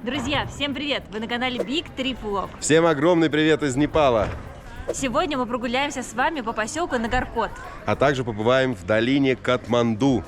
Друзья, всем привет! Вы на канале Big Trip Vlog. Всем огромный привет из Непала. Сегодня мы прогуляемся с вами по поселку Нагаркот. А также побываем в долине Катманду.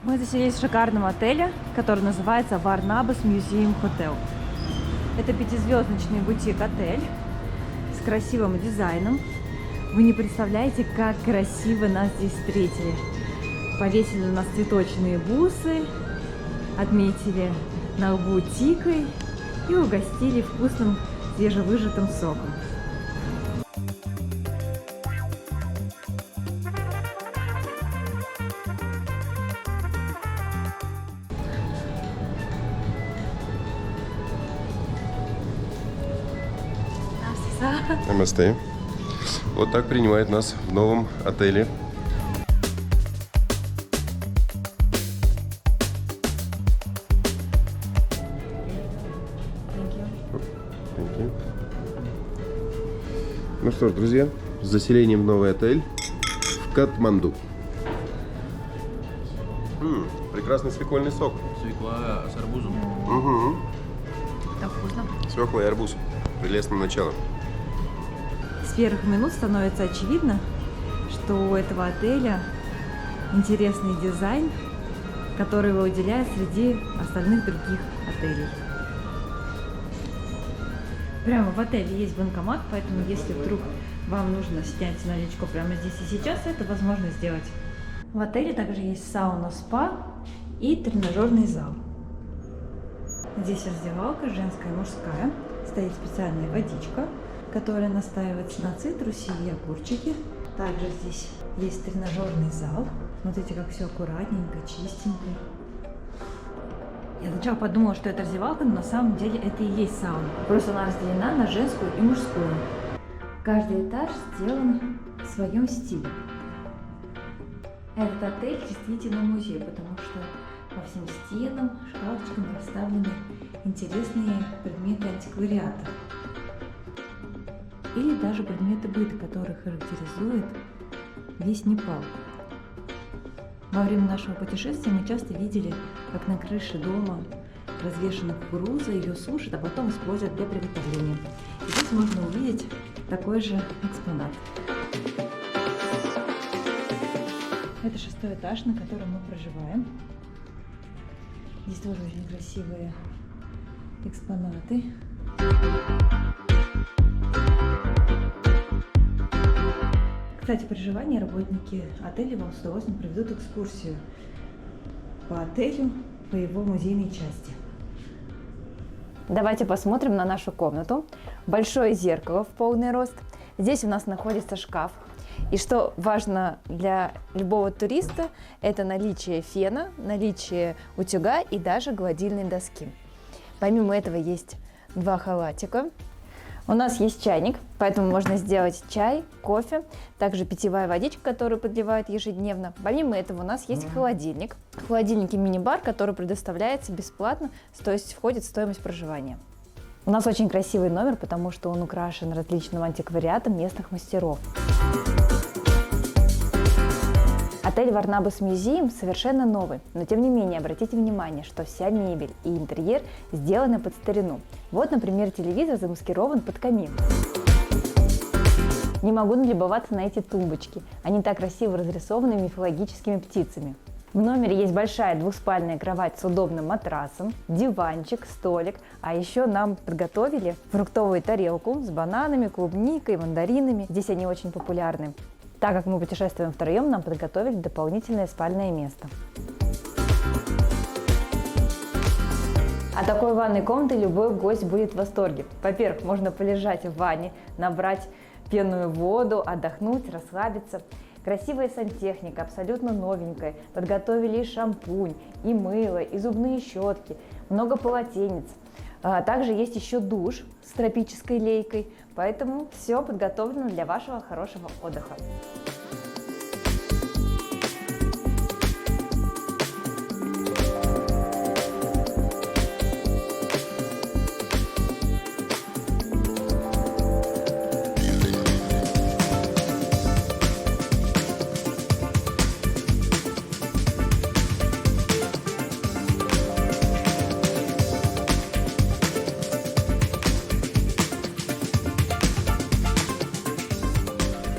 Мы заселились в шикарном отеле, который называется Barnabas Museum Hotel. Это пятизвездочный бутик-отель с красивым дизайном. Вы не представляете, как красиво нас здесь встретили. Повесили у нас цветочные бусы, отметили на лбу тикой и угостили вкусным свежевыжатым соком. Намасте. Вот так принимает нас в новом отеле. Thank you. Ну что ж, друзья, с заселением в новый отель в Катманду. Прекрасный свекольный сок. Свекла с арбузом. Угу. Так вкусно. Свекла и арбуз. Прелестное начало. С первых минут становится очевидно, что у этого отеля интересный дизайн, который его выделяет среди остальных других отелей. Прямо в отеле есть банкомат, поэтому если вдруг вам нужно снять наличку прямо здесь и сейчас, это возможно сделать. В отеле также есть сауна, спа и тренажерный зал. Здесь раздевалка женская и мужская. Стоит специальная водичка, которая настаивается на цитрусе и огурчике. Также здесь есть тренажерный зал. Смотрите, как все аккуратненько, чистенько. Я сначала подумала, что это раздевалка, но на самом деле это и есть сауна. Просто она разделена на женскую и мужскую. Каждый этаж сделан в своем стиле. Этот отель действительно музей, потому что по всем стенам, шкафчикам расставлены интересные предметы антиквариата. Или даже предметы быта, которые характеризуют весь Непал. Во время нашего путешествия мы часто видели, как на крыше дома развешана кукуруза, ее сушат, а потом используют для приготовления. И здесь можно увидеть такой же экспонат. Это 6-й этаж, на котором мы проживаем. Здесь тоже очень красивые экспонаты. Кстати, проживание работники отеля вам с удовольствием проведут экскурсию по отелю, по его музейной части. Давайте посмотрим на нашу комнату. Большое зеркало в полный рост. Здесь у нас находится шкаф. И что важно для любого туриста, это наличие фена, наличие утюга и даже гладильной доски. Помимо этого есть 2 халатика. У нас есть чайник, поэтому можно сделать чай, кофе, также питьевая водичка, которую подливают ежедневно. Помимо этого у нас есть холодильник. В холодильнике мини-бар, который предоставляется бесплатно, то есть входит в стоимость проживания. У нас очень красивый номер, потому что он украшен различным антиквариатом местных мастеров. Отель Barnabas Museum совершенно новый, но тем не менее обратите внимание, что вся мебель и интерьер сделаны под старину. Вот, например, телевизор замаскирован под камин. Не могу налюбоваться на эти тумбочки, они так красиво разрисованы мифологическими птицами. В номере есть большая двухспальная кровать с удобным матрасом, диванчик, столик, а еще нам подготовили фруктовую тарелку с бананами, клубникой, мандаринами. Здесь они очень популярны. Так как мы путешествуем втроем, нам подготовили дополнительное спальное место. От такой ванной комнаты любой гость будет в восторге. Во-первых, можно полежать в ванне, набрать пенную воду, отдохнуть, расслабиться. Красивая сантехника, абсолютно новенькая. Подготовили и шампунь, и мыло, и зубные щетки, много полотенец. Также есть еще душ с тропической лейкой, Поэтому все подготовлено для вашего хорошего отдыха.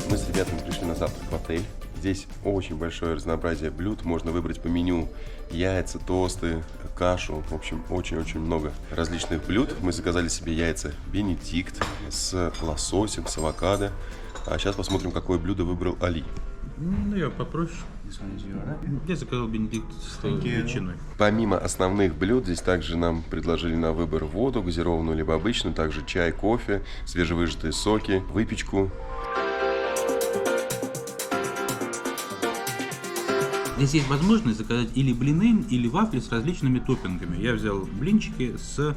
Мы с ребятами пришли на завтрак в отель. Здесь очень большое разнообразие блюд. Можно выбрать по меню яйца, тосты, кашу. В общем, очень-очень много различных блюд. Мы заказали себе яйца Бенедикт с лососем, с авокадо. А сейчас посмотрим, какое блюдо выбрал Али. Ну, я попроще. Я заказал Бенедикт с ветчиной. Помимо основных блюд, здесь также нам предложили на выбор воду, газированную либо обычную, также чай, кофе, свежевыжатые соки, выпечку. Здесь есть возможность заказать или блины, или вафли с различными топпингами. Я взял блинчики с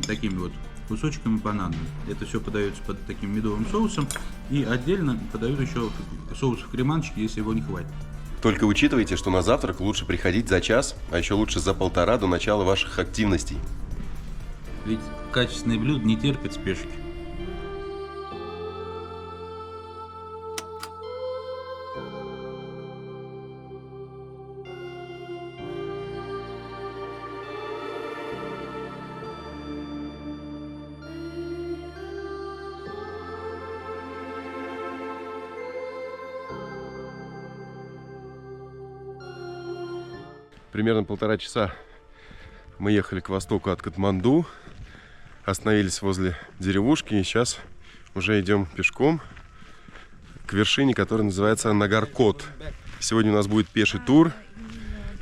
такими вот кусочками банана. Это все подается под таким медовым соусом. И отдельно подают еще соус в креманчике, если его не хватит. Только учитывайте, что на завтрак лучше приходить за час, а еще лучше за полтора до начала ваших активностей. Ведь качественные блюда не терпят спешки. Примерно полтора часа мы ехали к востоку от Катманду, остановились возле деревушки и сейчас уже идем пешком к вершине, которая называется Нагаркот. Сегодня у нас будет пеший тур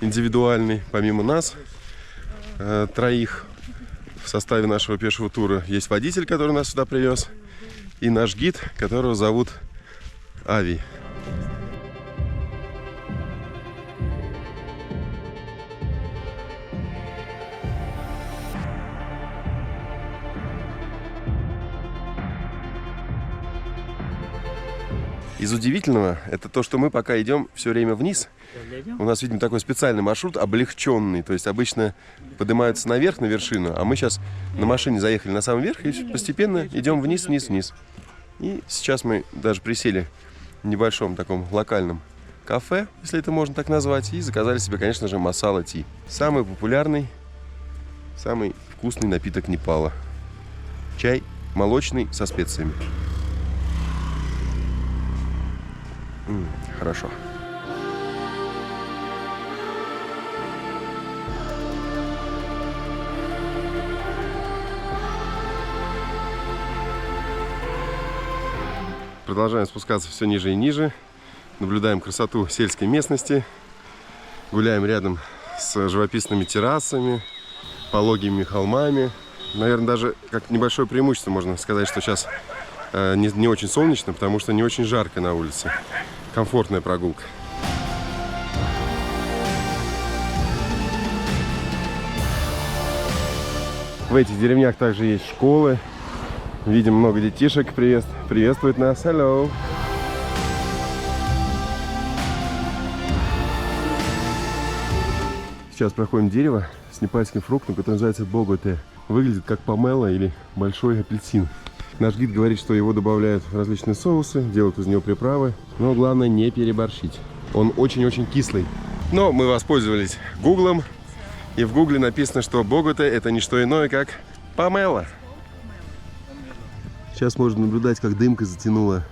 индивидуальный. Помимо нас, троих в составе нашего пешего тура, есть водитель, который нас сюда привез, и наш гид, которого зовут Ави. Из удивительного, это то, что мы пока идем все время вниз. У нас, видимо, такой специальный маршрут, облегченный. То есть обычно поднимаются наверх, на вершину, а мы сейчас на машине заехали на самый верх и постепенно идем вниз, вниз, вниз. И сейчас мы даже присели в небольшом таком локальном кафе, если это можно так назвать, и заказали себе, конечно же, масала ти. Самый популярный, самый вкусный напиток Непала. Чай молочный со специями. Хорошо. Продолжаем спускаться все ниже и ниже. Наблюдаем красоту сельской местности. Гуляем рядом с живописными террасами, пологими холмами. Наверное, даже как небольшое преимущество можно сказать, что сейчас не очень солнечно, потому что не очень жарко на улице. Комфортная прогулка. В этих деревнях также есть школы. Видим много детишек. Приветствуют нас. Hello. Сейчас проходим дерево с непальским фруктом, который называется боготе. Выглядит как помело или большой апельсин. Наш гид говорит, что его добавляют в различные соусы, делают из него приправы, но главное не переборщить. Он очень-очень кислый. Но мы воспользовались гуглом, и в гугле написано, что боготе это не что иное, как помело. Сейчас можно наблюдать, как дымка затянула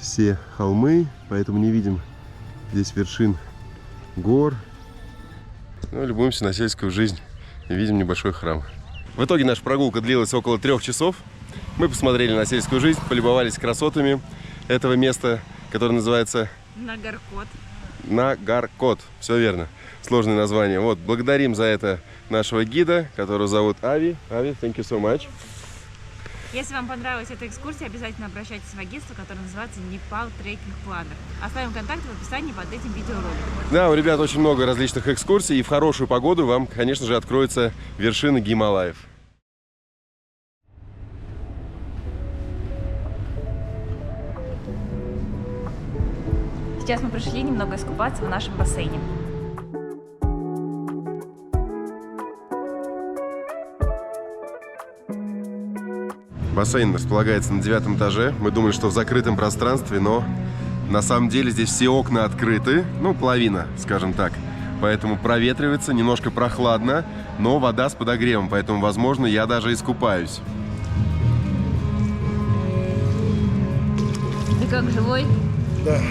все холмы, поэтому не видим здесь вершин гор. Ну, любуемся на сельскую жизнь и видим небольшой храм. В итоге наша прогулка длилась около 3 часов. Мы посмотрели на сельскую жизнь, полюбовались красотами этого места, которое называется Нагаркот. Нагаркот. Все верно. Сложное название. Вот, благодарим за это нашего гида, которого зовут Ави. Ави, thank you so much. Если вам понравилась эта экскурсия, обязательно обращайтесь в агентство, которое называется Непал Трекинг Планер. Оставим контакты в описании под этим видеороликом. Да, у ребят очень много различных экскурсий, и в хорошую погоду вам, конечно же, откроются вершины Гималаев. Сейчас мы пришли немного искупаться в нашем бассейне. Бассейн располагается на 9 этаже. Мы думали, что в закрытом пространстве, но на самом деле здесь все окна открыты. Ну, половина, скажем так. Поэтому проветривается, немножко прохладно, но вода с подогревом. Поэтому, возможно, я даже искупаюсь. Ты как, живой? Да,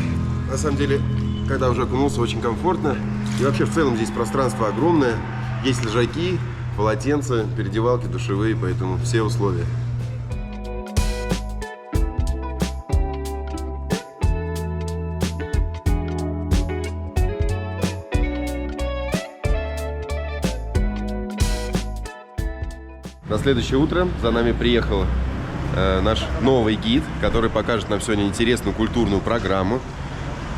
на самом деле, когда уже окунулся, очень комфортно. И вообще, в целом, здесь пространство огромное. Есть лежаки, полотенца, переодевалки, душевые, поэтому все условия. На следующее утро за нами приехал наш новый гид, который покажет нам сегодня интересную культурную программу.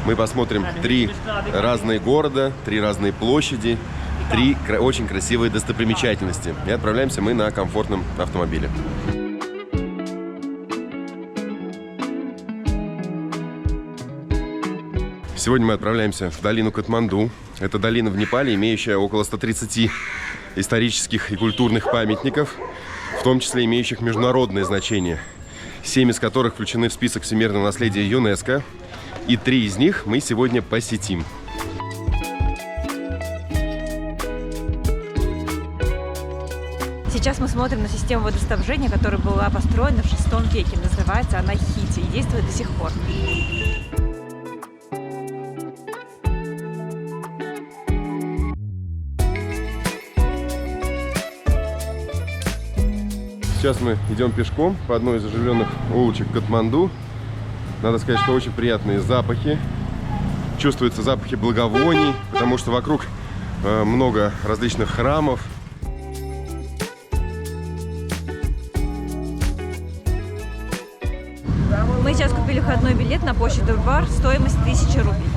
Мы посмотрим 3 разные города, 3 разные площади, 3 очень красивые достопримечательности. И отправляемся мы на комфортном автомобиле. Сегодня мы отправляемся в долину Катманду. Это долина в Непале, имеющая около 130 исторических и культурных памятников, в том числе имеющих международное значение, 7 из которых включены в список всемирного наследия ЮНЕСКО, и 3 из них мы сегодня посетим. Сейчас мы смотрим на систему водоснабжения, которая была построена в VI веке. Называется она Хити и действует до сих пор. Сейчас мы идем пешком по одной из оживленных улочек Катманду. Надо сказать, что очень приятные запахи. Чувствуются запахи благовоний, потому что вокруг много различных храмов. Мы сейчас купили входной билет на площадь Дурбар, стоимость 1000 рублей.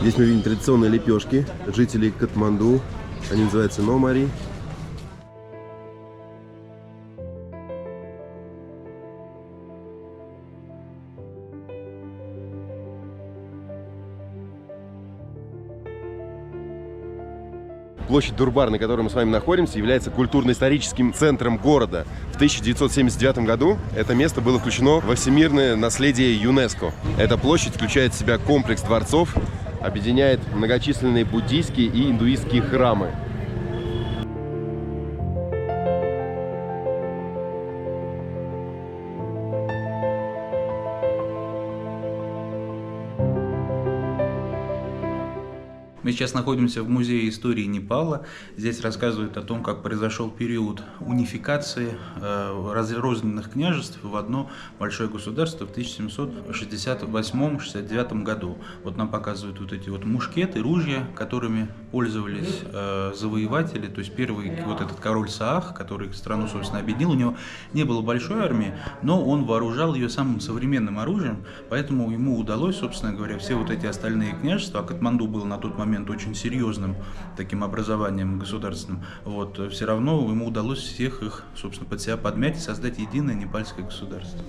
Здесь мы видим традиционные лепешки жителей Катманду. Они называются номари. Площадь Дурбар, на которой мы с вами находимся, является культурно-историческим центром города. В 1979 году это место было включено во всемирное наследие ЮНЕСКО. Эта площадь включает в себя комплекс дворцов, объединяет многочисленные буддийские и индуистские храмы. Мы сейчас находимся в Музее истории Непала. Здесь рассказывают о том, как произошел период унификации разрозненных княжеств в одно большое государство в 1768-69 году. Вот нам показывают вот эти вот мушкеты, ружья, которыми пользовались завоеватели. То есть первый вот этот король Саах, который страну, собственно, объединил, у него не было большой армии, но он вооружал ее самым современным оружием, поэтому ему удалось, собственно говоря, все вот эти остальные княжества, а Катманду был на тот момент очень серьезным таким образованием государственным, вот, все равно ему удалось всех их, собственно, под себя подмять и создать единое непальское государство.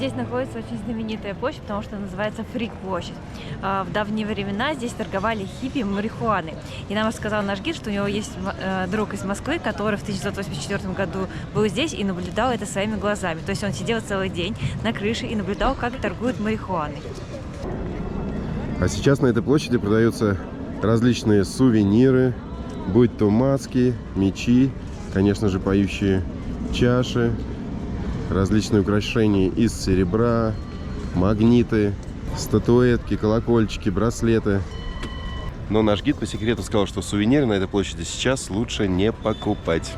здесь находится очень знаменитая площадь, потому что называется Фрик-площадь. В давние времена здесь торговали хиппи марихуаной. И нам рассказал наш гид, что у него есть друг из Москвы, который в 1984 году был здесь и наблюдал это своими глазами. То есть он сидел целый день на крыше и наблюдал, как торгуют марихуаной. А сейчас на этой площади продаются различные сувениры, будь то маски, мечи, конечно же, поющие чаши, различные украшения из серебра, магниты, статуэтки, колокольчики, браслеты. Но наш гид по секрету сказал, что сувениры на этой площади сейчас лучше не покупать.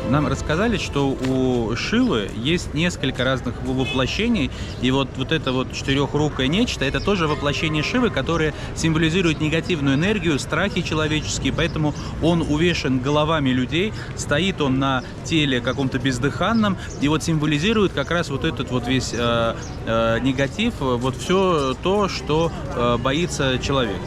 Нам рассказали, что у Шивы есть несколько разных воплощений, и вот это вот четырехрукое нечто, это тоже воплощение Шивы, которое символизирует негативную энергию, страхи человеческие, поэтому он увешан головами людей, стоит он на теле каком-то бездыханном, и вот символизирует как раз вот этот вот весь негатив, вот все то, что боится человек.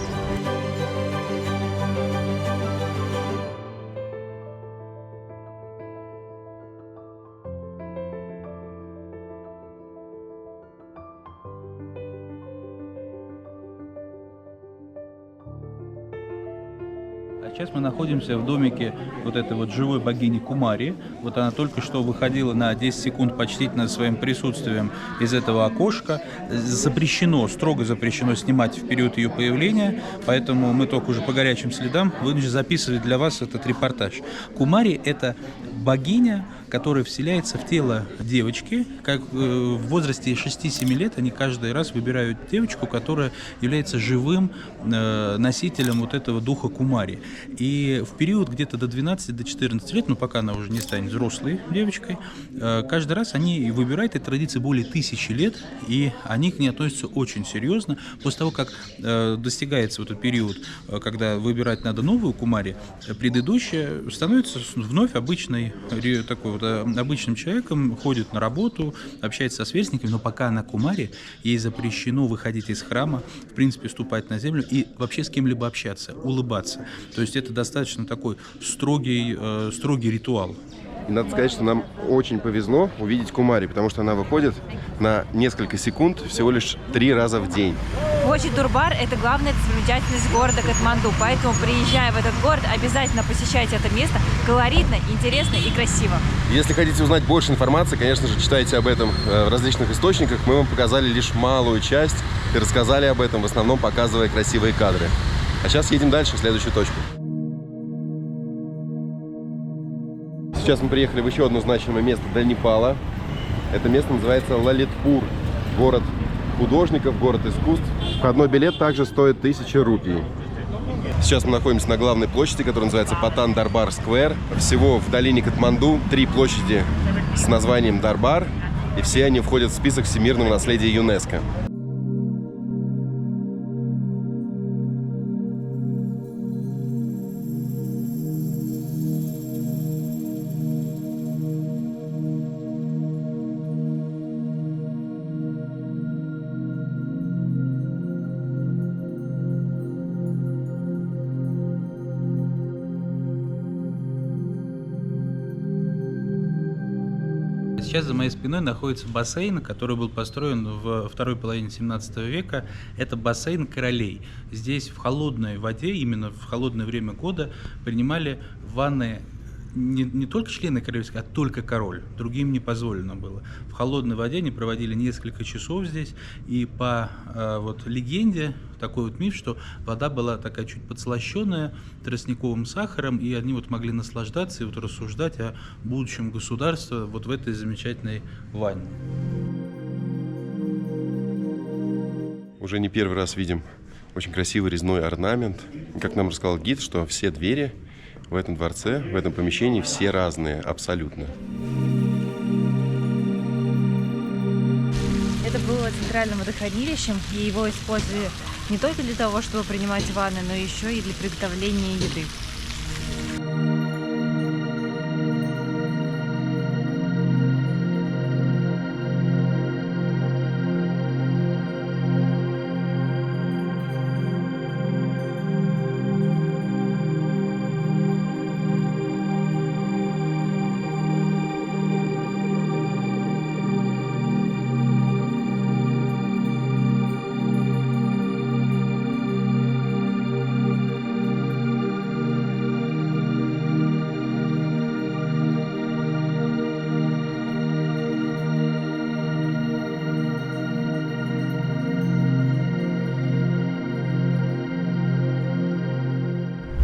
Сейчас мы находимся в домике вот этой вот живой богини Кумари. Вот она только что выходила на 10 секунд почтительно своим присутствием из этого окошка. Запрещено, строго запрещено снимать в период ее появления, поэтому мы только уже по горячим следам вынуждены записывать для вас этот репортаж. Кумари – это богиня, которая вселяется в тело девочки. Как в возрасте 6-7 лет они каждый раз выбирают девочку, которая является живым носителем вот этого духа Кумари. И в период где-то до 12-14 лет, ну пока она уже не станет взрослой девочкой, каждый раз они выбирают, этой традиции более 1000 лет, и они к ней относятся очень серьезно. После того, как достигается вот этот период, когда выбирать надо новую Кумари, предыдущая становится вновь обычной, такой вот обычным человеком, ходит на работу, общается со сверстниками, но пока она Кумари, ей запрещено выходить из храма, в принципе, ступать на землю и вообще с кем-либо общаться, улыбаться. То есть это достаточно такой строгий ритуал. И надо сказать, что нам очень повезло увидеть Кумари, потому что она выходит на несколько секунд всего лишь 3 раза в день. Площадь Дурбар – это главная достопримечательность города Катманду, поэтому, приезжая в этот город, обязательно посещайте это место. Колоритно, интересно и красиво. Если хотите узнать больше информации, конечно же, читайте об этом в различных источниках. Мы вам показали лишь малую часть и рассказали об этом, в основном показывая красивые кадры. А сейчас едем дальше, в следующую точку. Сейчас мы приехали в еще одно значимое место для Непала. Это место называется Лалитпур, город художников, город искусств. Входной билет также стоит 1000 рупий. Сейчас мы находимся на главной площади, которая называется Патан-Дарбар-сквер. Всего в долине Катманду 3 площади с названием Дарбар, и все они входят в список всемирного наследия ЮНЕСКО. Сейчас за моей спиной находится бассейн, который был построен во второй половине 17 века. Это бассейн королей. Здесь в холодной воде, именно в холодное время года, принимали ванны не только члены королевской, а только король. Другим не позволено было. В холодной воде они проводили несколько часов здесь. И по легенде, такой вот миф, что вода была такая чуть подслащенная тростниковым сахаром, и они вот могли наслаждаться и вот рассуждать о будущем государства вот в этой замечательной ванне. Уже не первый раз видим очень красивый резной орнамент. Как нам рассказал гид, что все двери в этом дворце, в этом помещении все разные, абсолютно. Это было центральным водохранилищем, и его использовали не только для того, чтобы принимать ванны, но еще и для приготовления еды.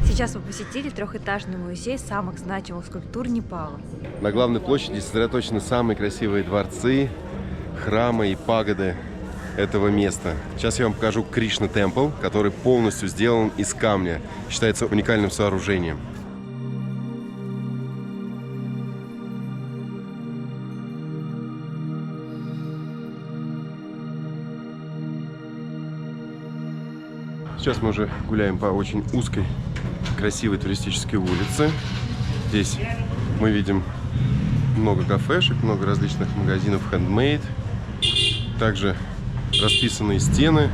Сейчас мы посетили трехэтажный музей самых значимых скульптур Непала. На главной площади сосредоточены самые красивые дворцы, храмы и пагоды этого места. Сейчас я вам покажу Кришна Темпл, который полностью сделан из камня. Считается уникальным сооружением. Сейчас мы уже гуляем по очень узкой, красивой туристической улице. Здесь мы видим много кафешек, много различных магазинов handmade. Также расписанные стены,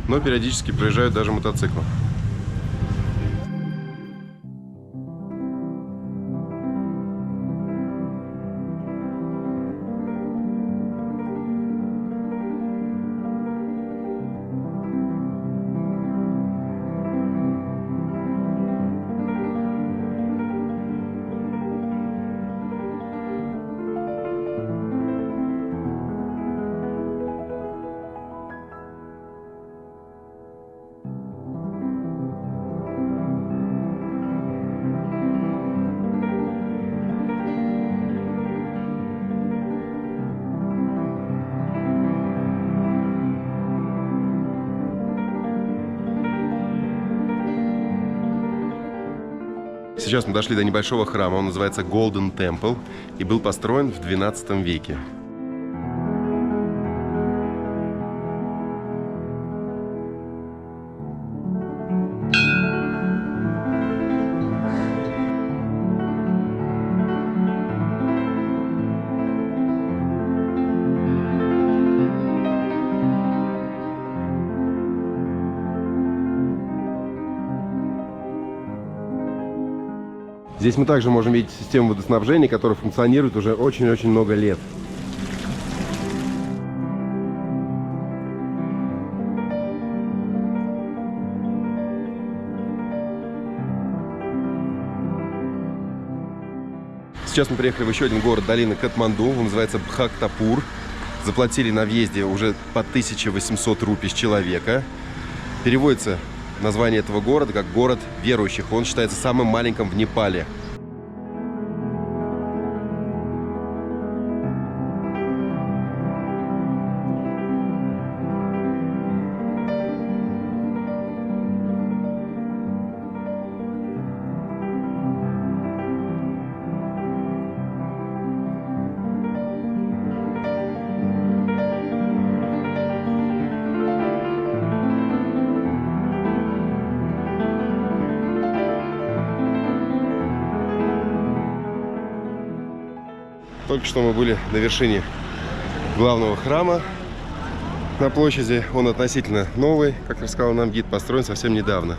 но периодически проезжают даже мотоциклы. Сейчас мы дошли до небольшого храма, он называется Golden Temple и был построен в XII веке. Здесь мы также можем видеть систему водоснабжения, которая функционирует уже очень-очень много лет. Сейчас мы приехали в еще один город долины Катманду, он называется Бхактапур. Заплатили на въезде уже по 1800 рупий с человека. Переводится название этого города как город верующих. Он считается самым маленьким в Непале. Только что мы были на вершине главного храма на площади. Он относительно новый, как рассказал нам гид, построен совсем недавно.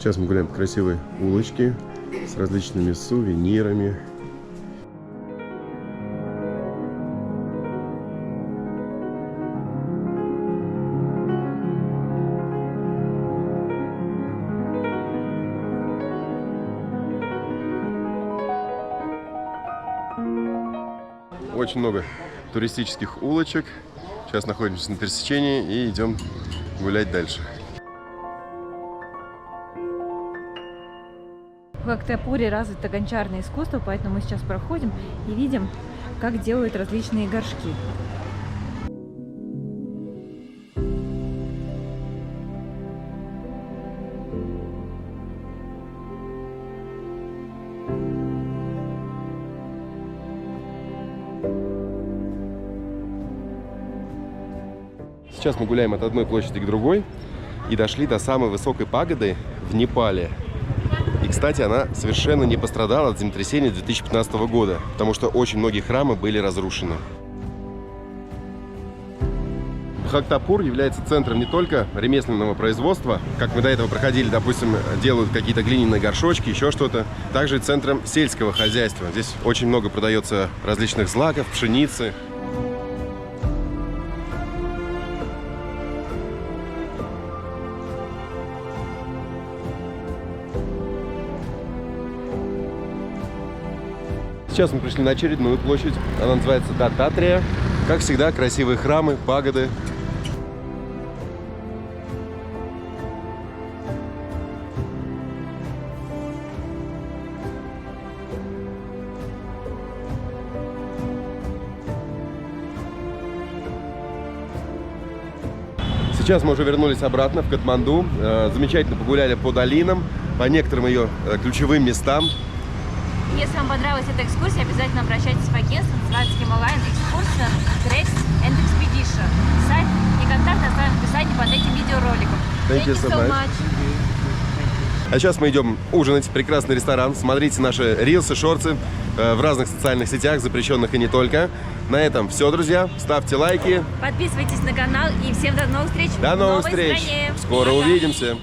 Сейчас мы гуляем по красивой улочке с различными сувенирами. очень много туристических улочек. Сейчас находимся на пересечении и идем гулять дальше. В Хактапуре развито гончарное искусство, поэтому мы сейчас проходим и видим, как делают различные горшки. Сейчас мы гуляем от одной площади к другой и дошли до самой высокой пагоды в Непале. И, кстати, она совершенно не пострадала от землетрясения 2015 года, потому что очень многие храмы были разрушены. Бхактапур является центром не только ремесленного производства, как мы до этого проходили, допустим, делают какие-то глиняные горшочки, еще что-то, также и центром сельского хозяйства. Здесь очень много продается различных злаков, пшеницы. Сейчас мы пришли на очередную площадь, она называется Даттатрия. Как всегда, красивые храмы, пагоды. Сейчас мы уже вернулись обратно в Катманду. Замечательно погуляли по долинам, по некоторым ее ключевым местам. Если вам понравилась эта экскурсия, обязательно обращайтесь в агентство, называется Himalayan Excursion Treks and Expedition. Сайт и контакты оставим в описании под этим видеороликом. Thank you so much. А сейчас мы идем ужинать в прекрасный ресторан. Смотрите наши рилсы, шорты в разных социальных сетях, запрещенных и не только. На этом все, друзья. Ставьте лайки. Подписывайтесь на канал и всем до новых встреч. До новых встреч. Скоро увидимся.